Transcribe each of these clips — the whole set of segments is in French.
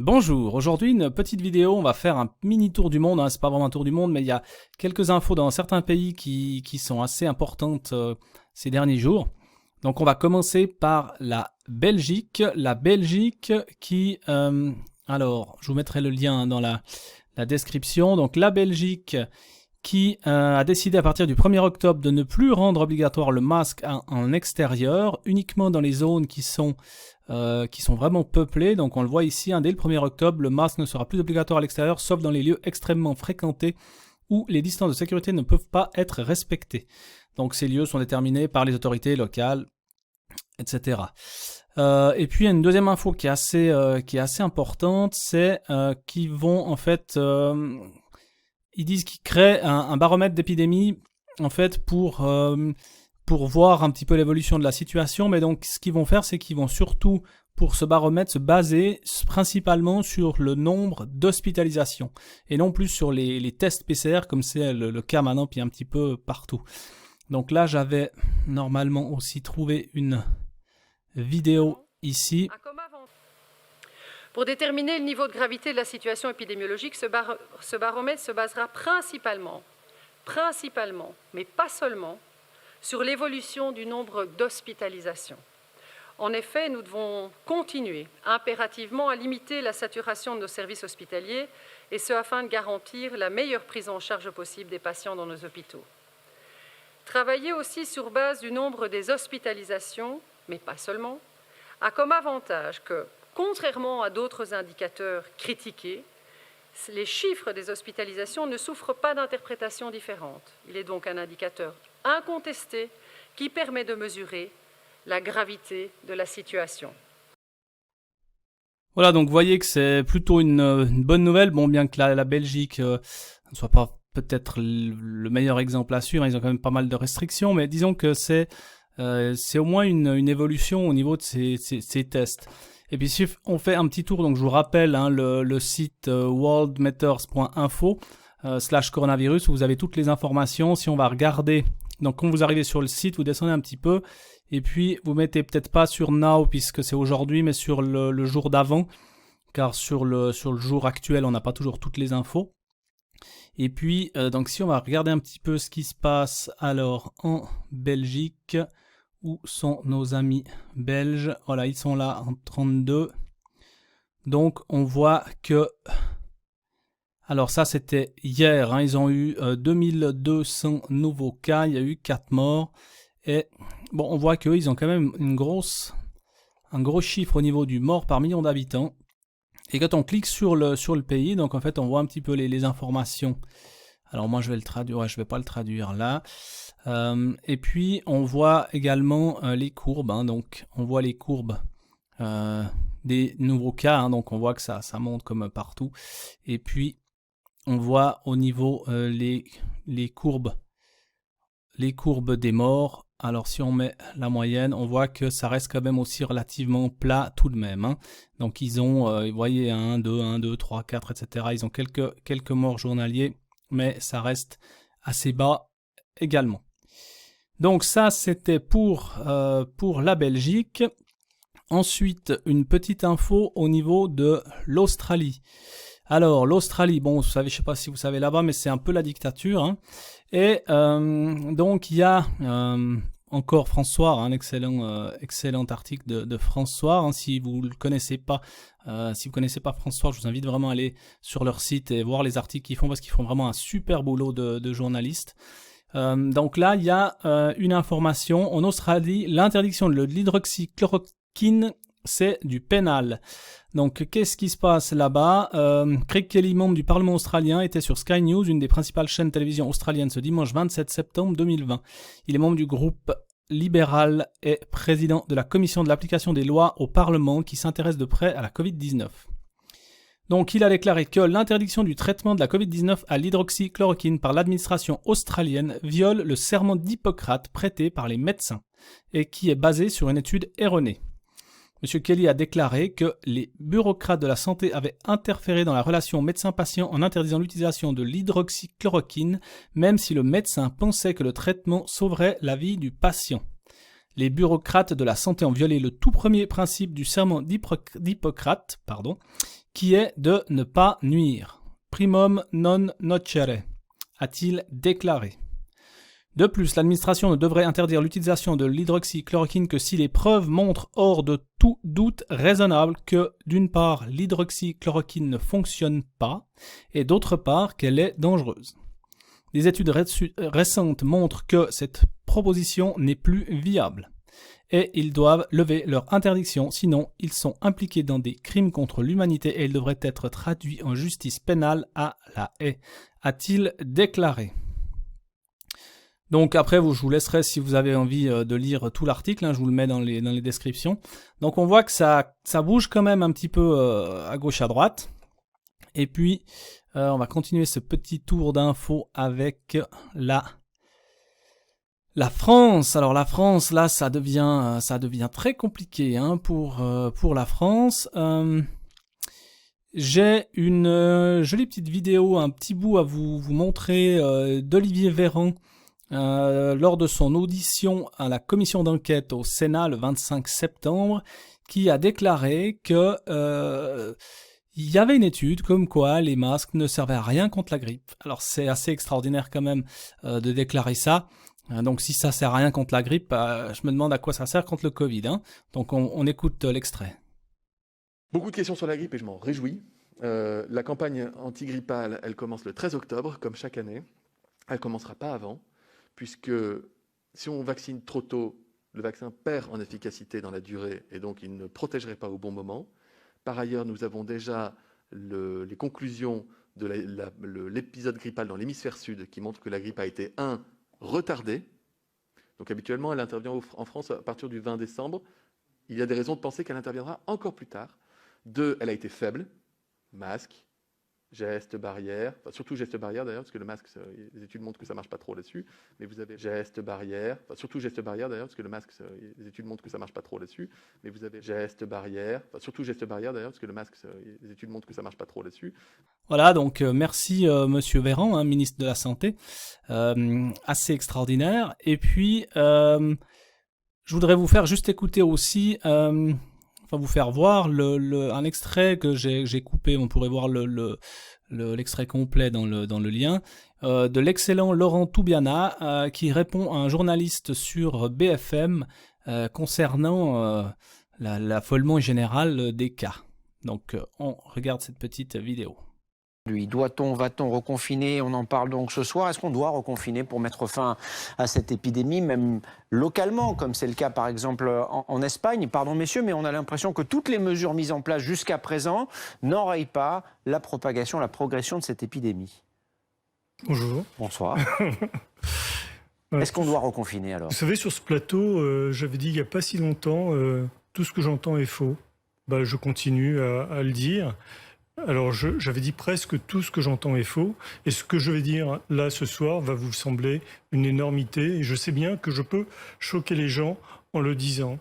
Bonjour, aujourd'hui une petite vidéo, on va faire un mini tour du monde, c'est pas vraiment un tour du monde, mais il y a quelques infos dans certains pays qui sont assez importantes ces derniers jours. Donc on va commencer par la Belgique qui, alors je vous mettrai le lien dans la description, donc la Belgique qui a décidé à partir du 1er octobre de ne plus rendre obligatoire le masque en extérieur, uniquement dans les zones qui sont vraiment peuplées. Donc on le voit ici, dès le 1er octobre, le masque ne sera plus obligatoire à l'extérieur, sauf dans les lieux extrêmement fréquentés où les distances de sécurité ne peuvent pas être respectées. Donc ces lieux sont déterminés par les autorités locales, etc. Et puis il y a une deuxième info qui est assez importante, c'est qu'ils vont en fait... ils disent qu'ils créent un baromètre d'épidémie en fait pour voir un petit peu l'évolution de la situation, mais donc ce qu'ils vont faire, c'est qu'ils vont surtout, pour ce baromètre, se baser principalement sur le nombre d'hospitalisations, et non plus sur les tests PCR, comme c'est le cas maintenant, puis un petit peu partout. Donc là, j'avais normalement aussi trouvé une vidéo ici. Pour déterminer le niveau de gravité de la situation épidémiologique, ce baromètre se basera principalement, mais pas seulement, sur l'évolution du nombre d'hospitalisations. En effet, nous devons continuer impérativement à limiter la saturation de nos services hospitaliers, et ce afin de garantir la meilleure prise en charge possible des patients dans nos hôpitaux. Travailler aussi sur base du nombre des hospitalisations, mais pas seulement, a comme avantage que, contrairement à d'autres indicateurs critiqués, les chiffres des hospitalisations ne souffrent pas d'interprétations différentes. Il est donc un indicateur incontesté qui permet de mesurer la gravité de la situation. Voilà, donc vous voyez que c'est plutôt une bonne nouvelle, bon, bien que la Belgique ne soit pas peut-être le meilleur exemple à suivre, ils ont quand même pas mal de restrictions, mais disons que c'est au moins une évolution au niveau de ces tests. Et puis si on fait un petit tour, donc je vous rappelle le site worldmatters.info /coronavirus, où vous avez toutes les informations. Si on va regarder, donc quand vous arrivez sur le site, vous descendez un petit peu, et puis vous mettez peut-être pas sur now puisque c'est aujourd'hui, mais sur le jour d'avant, car sur le jour actuel, on n'a pas toujours toutes les infos. Et puis, donc si on va regarder un petit peu ce qui se passe alors en Belgique, où sont nos amis belges? Voilà, ils sont là en 32. Donc on voit que... Alors ça c'était hier, ils ont eu 2200 nouveaux cas, il y a eu 4 morts. Et bon, on voit qu'eux, ils ont quand même un gros chiffre au niveau du mort par million d'habitants. Et quand on clique sur le pays, donc en fait on voit un petit peu les informations. Alors moi je vais le traduire, je vais pas le traduire là. Et puis on voit également les courbes, donc on voit les courbes des nouveaux cas, donc on voit que ça monte comme partout. Et puis on voit au niveau les courbes des morts. Alors si on met la moyenne, on voit que ça reste quand même aussi relativement plat tout de même. Donc ils ont, vous voyez, 1, 2, 3, 4, etc. Ils ont quelques morts journaliers, mais ça reste assez bas également. Donc ça c'était pour la Belgique. Ensuite, une petite info au niveau de l'Australie. Alors l'Australie, bon, je ne sais pas si vous savez là-bas, mais c'est un peu la dictature. Et donc il y a encore François, un excellent article de François. Si vous ne connaissez pas, François, je vous invite vraiment à aller sur leur site et voir les articles qu'ils font, parce qu'ils font vraiment un super boulot de journalistes. Donc là, il y a une information. En Australie, l'interdiction de l'hydroxychloroquine, c'est du pénal. Donc, qu'est-ce qui se passe là-bas? Craig Kelly, membre du Parlement australien, était sur Sky News, une des principales chaînes de télévision australiennes, ce dimanche 27 septembre 2020. Il est membre du groupe libéral et président de la commission de l'application des lois au Parlement qui s'intéresse de près à la Covid-19. Donc, il a déclaré que l'interdiction du traitement de la Covid-19 à l'hydroxychloroquine par l'administration australienne viole le serment d'Hippocrate prêté par les médecins et qui est basé sur une étude erronée. M. Kelly a déclaré que les bureaucrates de la santé avaient interféré dans la relation médecin-patient en interdisant l'utilisation de l'hydroxychloroquine, même si le médecin pensait que le traitement sauverait la vie du patient. Les bureaucrates de la santé ont violé le tout premier principe du serment d'Hippocrate, qui est de ne pas nuire. Primum non nocere, a-t-il déclaré. De plus, l'administration ne devrait interdire l'utilisation de l'hydroxychloroquine que si les preuves montrent hors de tout doute raisonnable que, d'une part, l'hydroxychloroquine ne fonctionne pas, et d'autre part, qu'elle est dangereuse. Des études récentes montrent que cette proposition n'est plus viable, et ils doivent lever leur interdiction, sinon ils sont impliqués dans des crimes contre l'humanité et ils devraient être traduits en justice pénale à la haie, a-t-il déclaré. Donc après, je vous laisserai si vous avez envie de lire tout l'article, je vous le mets dans les descriptions. Donc on voit que ça bouge quand même un petit peu à gauche à droite. Et puis on va continuer ce petit tour d'infos avec la France. Alors la France, là, ça devient très compliqué pour la France. J'ai une jolie petite vidéo, un petit bout à vous montrer d'Olivier Véran. Lors de son audition à la commission d'enquête au Sénat le 25 septembre, qui a déclaré que il y avait une étude comme quoi les masques ne servaient à rien contre la grippe. Alors c'est assez extraordinaire quand même de déclarer ça. Donc si ça sert à rien contre la grippe, je me demande à quoi ça sert contre le Covid. Donc on écoute l'extrait. Beaucoup de questions sur la grippe et je m'en réjouis. La campagne antigrippale, elle commence le 13 octobre, comme chaque année. Elle ne commencera pas avant, puisque si on vaccine trop tôt, le vaccin perd en efficacité dans la durée et donc il ne protégerait pas au bon moment. Par ailleurs, nous avons déjà les conclusions de l'épisode grippal dans l'hémisphère sud qui montrent que la grippe a été, retardée. Donc habituellement, elle intervient en France à partir du 20 décembre. Il y a des raisons de penser qu'elle interviendra encore plus tard. 2, elle a été faible, masque, gestes barrières, enfin, surtout gestes barrières d'ailleurs, parce que le masque, les études montrent que ça marche pas trop là-dessus, mais vous avez gestes barrières, enfin, surtout gestes barrières d'ailleurs, parce que le masque, les études montrent que ça marche pas trop là-dessus, mais vous avez gestes barrières, enfin, surtout gestes barrières d'ailleurs, parce que le masque, les études montrent que ça marche pas trop là-dessus. Voilà, donc merci Monsieur Véran, ministre de la Santé, assez extraordinaire. Et puis, je voudrais vous faire juste écouter aussi, vous faire voir un extrait que j'ai coupé. On pourrait voir l'extrait complet dans le lien de l'excellent Laurent Toubiana qui répond à un journaliste sur BFM concernant l'affolement général des cas. Donc on regarde cette petite vidéo. Va-t-on reconfiner? On en parle donc ce soir. Est-ce qu'on doit reconfiner pour mettre fin à cette épidémie, même localement, comme c'est le cas par exemple en Espagne? Pardon messieurs, mais on a l'impression que toutes les mesures mises en place jusqu'à présent n'enrayent pas la propagation, la progression de cette épidémie. Bonjour. Bonsoir. Est-ce qu'on doit reconfiner alors? Vous savez, sur ce plateau, j'avais dit il n'y a pas si longtemps, tout ce que j'entends est faux. Je continue à le dire. Alors, j'avais dit presque tout ce que j'entends est faux. Et ce que je vais dire là ce soir va vous sembler une énormité. Et je sais bien que je peux choquer les gens en le disant.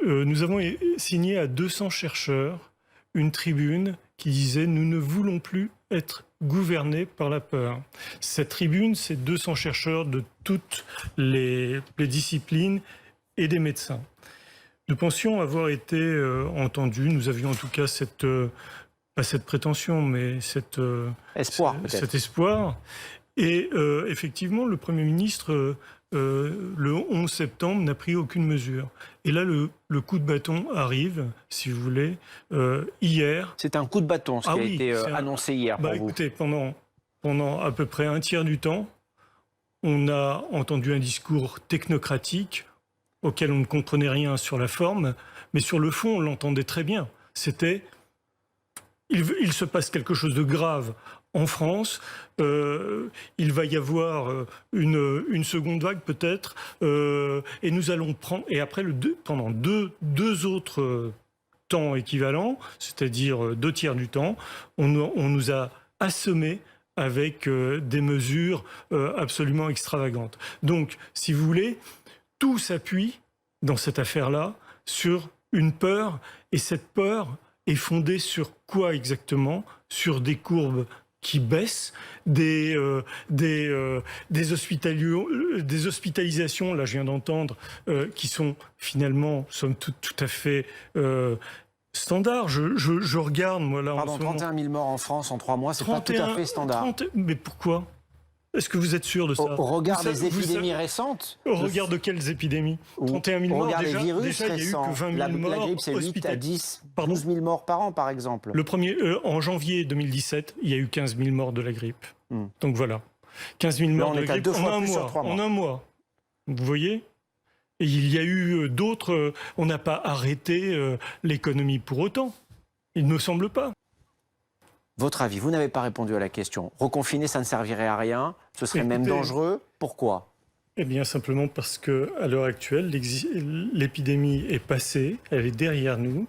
Nous avons signé à 200 chercheurs une tribune qui disait « Nous ne voulons plus être gouvernés par la peur ». Cette tribune, c'est 200 chercheurs de toutes les disciplines et des médecins. Nous pensions avoir été entendus. Nous avions en tout cas pas cette prétention, mais cet espoir. Et effectivement, le Premier ministre, le 11 septembre, n'a pris aucune mesure. Et là, le coup de bâton arrive, si vous voulez, hier. C'est un coup de bâton, ce qui a été annoncé hier pour vous. Écoutez, pendant à peu près un tiers du temps, on a entendu un discours technocratique auquel on ne comprenait rien sur la forme, mais sur le fond, on l'entendait très bien. C'était... Il se passe quelque chose de grave en France, il va y avoir une seconde vague peut-être, et nous allons prendre, et après pendant deux autres temps équivalents, c'est-à-dire 2 tiers du temps, on nous a assommés avec des mesures absolument extravagantes. Donc, si vous voulez, tout s'appuie dans cette affaire-là sur une peur, et cette peur est fondée sur quoi exactement? Sur des courbes qui baissent, des hospitalisations, là je viens d'entendre, qui sont finalement, somme toute, tout à fait Standard, je regarde, moi, là, Pardon, en ce moment. 31 000 morts en France en 3 mois, c'est pas tout à fait standard. Mais pourquoi? Est-ce que vous êtes sûr de ça? Au regard Vous des savez- épidémies récentes, Au regard de quelles épidémies? 31 000 au morts, regard des virus déjà, il n'y a eu récents, que 20 000 la morts grippe, c'est 8 à hospitalisés. 10, Pardon 12 000 morts par an, par exemple. Le premier, en janvier 2017, il y a eu 15 000 morts de la grippe. Donc voilà. 15 000 morts on de la est à grippe 2 en fois un plus sur mois. 3 mois. En un mois. Vous voyez? Et il y a eu d'autres. On n'a pas arrêté l'économie pour autant. Il ne me semble pas. Votre avis, vous n'avez pas répondu à la question. Reconfiner, ça ne servirait à rien, ce serait même Écoutez, dangereux. Pourquoi? Eh bien, simplement parce que à l'heure actuelle, l'épidémie est passée, elle est derrière nous.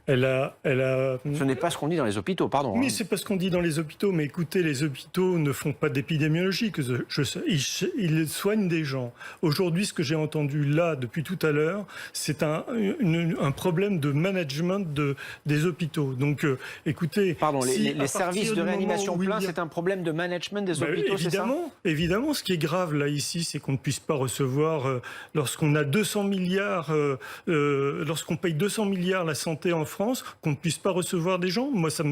Elle a. Ce n'est pas ce qu'on dit dans les hôpitaux, pardon. Mais c'est pas ce qu'on dit dans les hôpitaux. Mais écoutez, les hôpitaux ne font pas d'épidémiologie. Ils soignent des gens. Aujourd'hui, ce que j'ai entendu là depuis tout à l'heure, c'est un problème de management des hôpitaux. Donc, écoutez. Pardon, si les services de réanimation pleins, c'est un problème de management des hôpitaux, c'est ça? Évidemment, ce qui est grave là ici, c'est qu'on ne puisse pas recevoir, lorsqu'on a 200 milliards, lorsqu'on paye 200 milliards la santé en France, qu'on ne puisse pas recevoir des gens. Moi, ça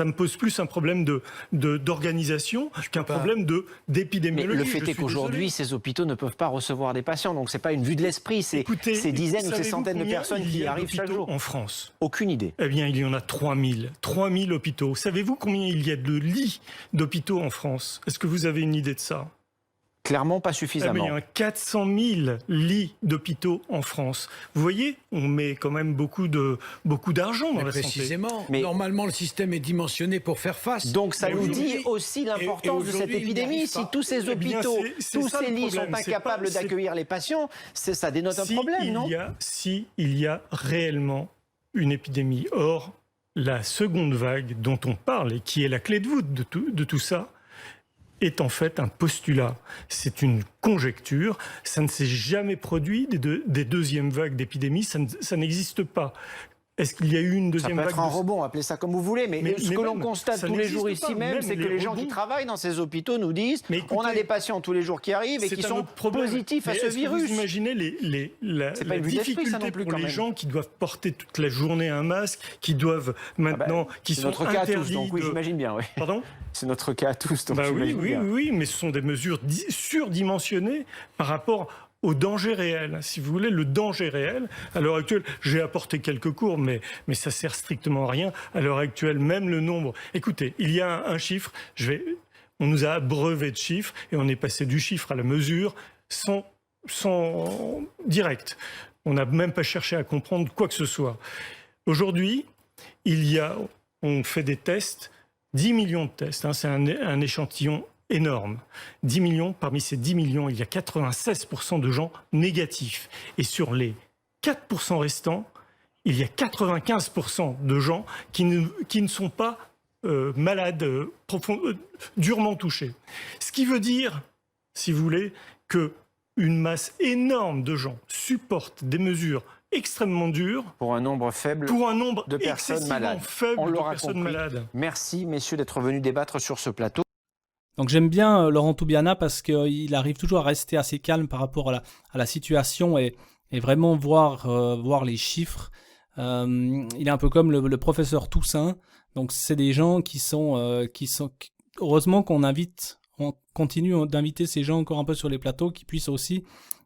me pose plus un problème d'organisation qu'un problème d'épidémiologie. Mais le fait est qu'aujourd'hui, ces hôpitaux ne peuvent pas recevoir des patients. Donc, ce n'est pas une vue de l'esprit. C'est ces dizaines ou ces centaines de personnes qui y arrivent chaque jour. En France, aucune idée. Eh bien, il y en a 3000. 3000 hôpitaux. Savez-vous combien il y a de lits d'hôpitaux en France? Est-ce que vous avez une idée de ça? Clairement pas suffisamment. Il y a 400 000 lits d'hôpitaux en France. Vous voyez, on met quand même beaucoup d'argent dans la précisément, santé. Mais normalement, le système est dimensionné pour faire face. Donc ça nous dit aussi l'importance de cette épidémie. Si tous ces hôpitaux, tous ces lits sont incapables d'accueillir les patients, ça dénote un problème, non? Si il y a réellement une épidémie, or, la seconde vague dont on parle et qui est la clé de voûte de tout ça, est en fait un postulat. C'est une conjecture. Ça ne s'est jamais produit des deuxièmes vagues d'épidémie. Ça n'existe pas. Est-ce qu'il y a eu une deuxième vague? Ça peut être un rebond, appelez ça comme vous voulez, mais ce que l'on constate tous les jours ici même, c'est que les gens qui travaillent dans ces hôpitaux nous disent on a des patients tous les jours qui arrivent et qui sont positifs à ce virus. Vous imaginez la difficulté pour les gens qui doivent porter toute la journée un masque, qui doivent maintenant, qui sont interdits. C'est notre cas à tous, donc oui, j'imagine bien. Oui. Pardon? C'est notre cas à tous, donc j'imagine bien. Oui, mais ce sont des mesures surdimensionnées par rapport au danger réel. Si vous voulez, le danger réel, à l'heure actuelle, j'ai apporté quelques cours, mais ça sert strictement à rien. À l'heure actuelle, même le nombre... Écoutez, il y a un chiffre, on nous a abreuvé de chiffres, et on est passé du chiffre à la mesure sans direct. On n'a même pas cherché à comprendre quoi que ce soit. Aujourd'hui, on fait des tests, 10 millions de tests, c'est un échantillon énorme. 10 millions, parmi ces 10 millions, il y a 96% de gens négatifs. Et sur les 4% restants, il y a 95% de gens qui ne sont pas malades, durement touchés. Ce qui veut dire, si vous voulez, qu'une masse énorme de gens supportent des mesures extrêmement dures pour un nombre faible de personnes malades. On l'aura compris. Merci, messieurs, d'être venus débattre sur ce plateau. Donc j'aime bien Laurent Toubiana parce qu'il arrive toujours à rester assez calme par rapport à la situation et vraiment voir les chiffres. Il est un peu comme le professeur Toussaint. Donc c'est des gens qui sont heureusement qu'on continue d'inviter ces gens encore un peu sur les plateaux qui puissent aussi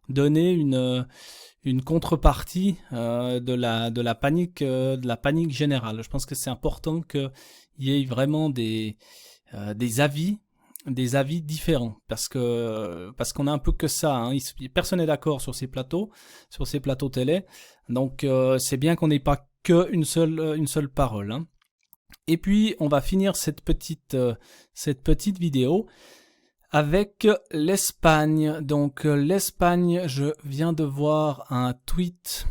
donner une contrepartie de la panique générale. Je pense que c'est important qu'il y ait vraiment des avis différents parce qu'on a un peu que ça, hein. Personne n'est d'accord sur ces plateaux télé, donc c'est bien qu'on n'ait pas qu'une seule parole, hein. Et puis on va finir cette petite vidéo avec l'Espagne. Donc l'Espagne, je viens de voir un tweet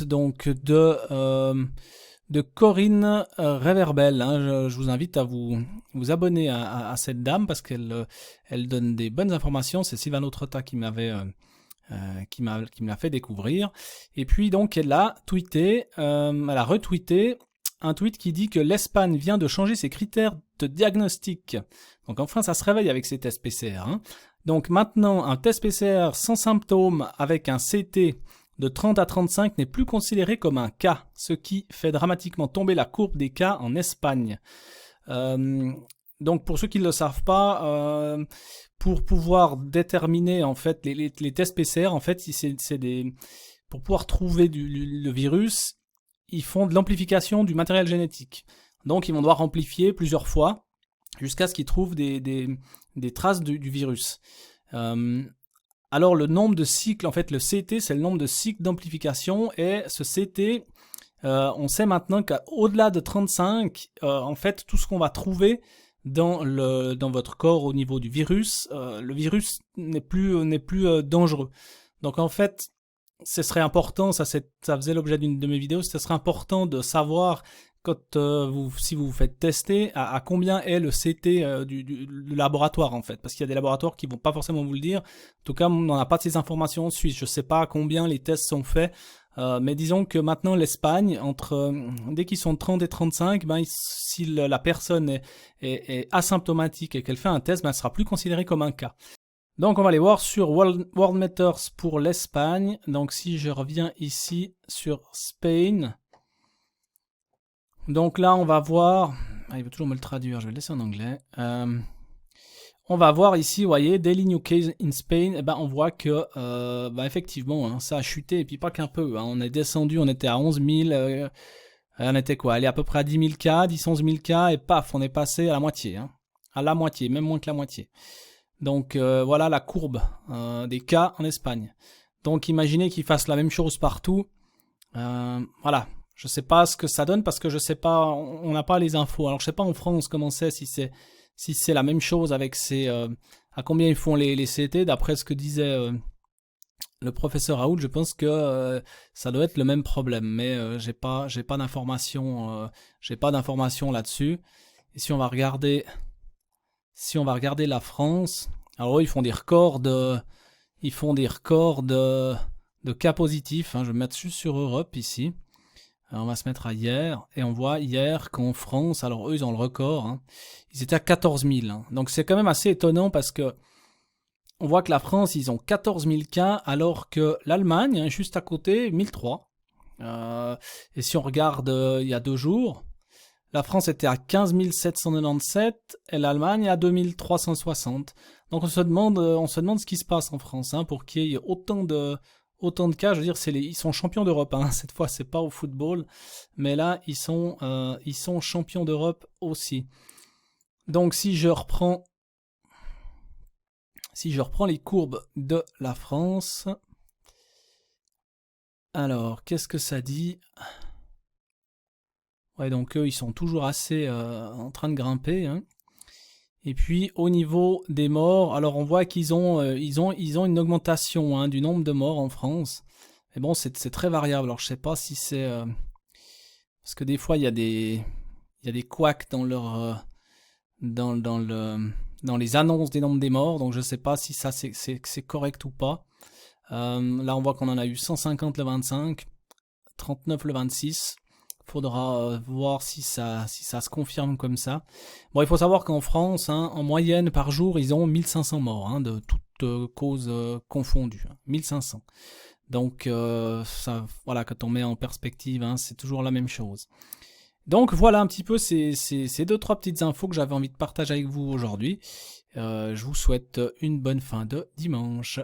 donc de Corinne Reverbel, hein. Je vous invite à vous abonner à cette dame parce qu'elle donne des bonnes informations. C'est Sylvano Trotta qui me l'a fait découvrir. Et puis donc elle a retweeté un tweet qui dit que l'Espagne vient de changer ses critères de diagnostic. Donc enfin ça se réveille avec ces tests PCR, hein. Donc maintenant un test PCR sans symptômes avec un CT de 30 à 35 n'est plus considéré comme un cas, ce qui fait dramatiquement tomber la courbe des cas en Espagne. Donc pour ceux qui ne le savent pas, pour pouvoir déterminer en fait les tests PCR, en fait, pour pouvoir trouver le virus, ils font de l'amplification du matériel génétique. Donc ils vont devoir amplifier plusieurs fois jusqu'à ce qu'ils trouvent des traces du virus. Alors le nombre de cycles, en fait le CT, c'est le nombre de cycles d'amplification, et ce CT, on sait maintenant qu'au-delà de 35, en fait tout ce qu'on va trouver dans votre corps au niveau du virus, le virus n'est plus dangereux. Donc en fait, ce serait important, ça faisait l'objet d'une de mes vidéos, ce serait important de savoir quand si vous vous faites tester, à combien est le CT du laboratoire en fait, parce qu'il y a des laboratoires qui vont pas forcément vous le dire. En tout cas, on n'en a pas de ces informations en Suisse. Je sais pas à combien les tests sont faits, mais disons que maintenant l'Espagne, dès qu'ils sont 30 et 35, si la personne est asymptomatique et qu'elle fait un test, elle sera plus considérée comme un cas. Donc on va aller voir sur Worldmeters pour l'Espagne. Donc si je reviens ici sur Spain, donc là on va voir, il veut toujours me le traduire, je vais le laisser en anglais. On va voir ici, vous voyez, Daily New Case in Spain, et on voit que effectivement, hein, ça a chuté, et puis pas qu'un peu, hein, on est descendu, on était à 11 000, on était quoi, allez, à peu près à 10 000 cas, 10-11 000 cas, et paf, on est passé à la moitié, hein, même moins que la moitié. Donc voilà la courbe des cas en Espagne. Donc imaginez qu'ils fassent la même chose partout. Voilà, je sais pas ce que ça donne parce que je sais pas, on n'a pas les infos. Alors je sais pas en France comment c'est, si c'est la même chose avec à combien ils font les CT. D'après ce que disait le professeur Raoult, je pense que ça doit être le même problème, mais j'ai pas d'informations, là-dessus. Et si on va regarder la France, alors ils font des records de cas positifs, hein. Je vais me mettre juste sur Europe ici. Alors on va se mettre à hier, et on voit hier qu'en France, alors eux ils ont le record, hein, ils étaient à 14 000. Hein. Donc c'est quand même assez étonnant parce que on voit que la France, ils ont 14 000 cas, alors que l'Allemagne, hein, juste à côté, 1003. Et si on regarde il y a 2 jours, la France était à 15 797 et l'Allemagne à 2360. Donc on se demande ce qui se passe en France, hein, pour qu'il y ait autant de cas. Je veux dire, ils sont champions d'Europe, hein. Cette fois c'est pas au football, mais là ils sont champions d'Europe aussi. Donc si je reprends les courbes de la France, alors qu'est-ce que ça dit? Ouais, donc eux, ils sont toujours assez en train de grimper, hein. Et puis au niveau des morts, alors on voit qu'ils ont une augmentation, hein, du nombre de morts en France. Mais bon, c'est très variable. Alors je sais pas si c'est parce que des fois il y a des couacs dans leur dans les annonces des nombres des morts. Donc je sais pas si ça c'est correct ou pas. Là on voit qu'on en a eu 150 le 25, 39 le 26. Faudra voir si ça se confirme comme ça. Bon, il faut savoir qu'en France, hein, en moyenne par jour, ils ont 1500 morts, hein, de toutes causes confondues. 1500. Donc, ça, voilà, quand on met en perspective, hein, c'est toujours la même chose. Donc, voilà un petit peu ces 2-3 petites infos que j'avais envie de partager avec vous aujourd'hui. Je vous souhaite une bonne fin de dimanche.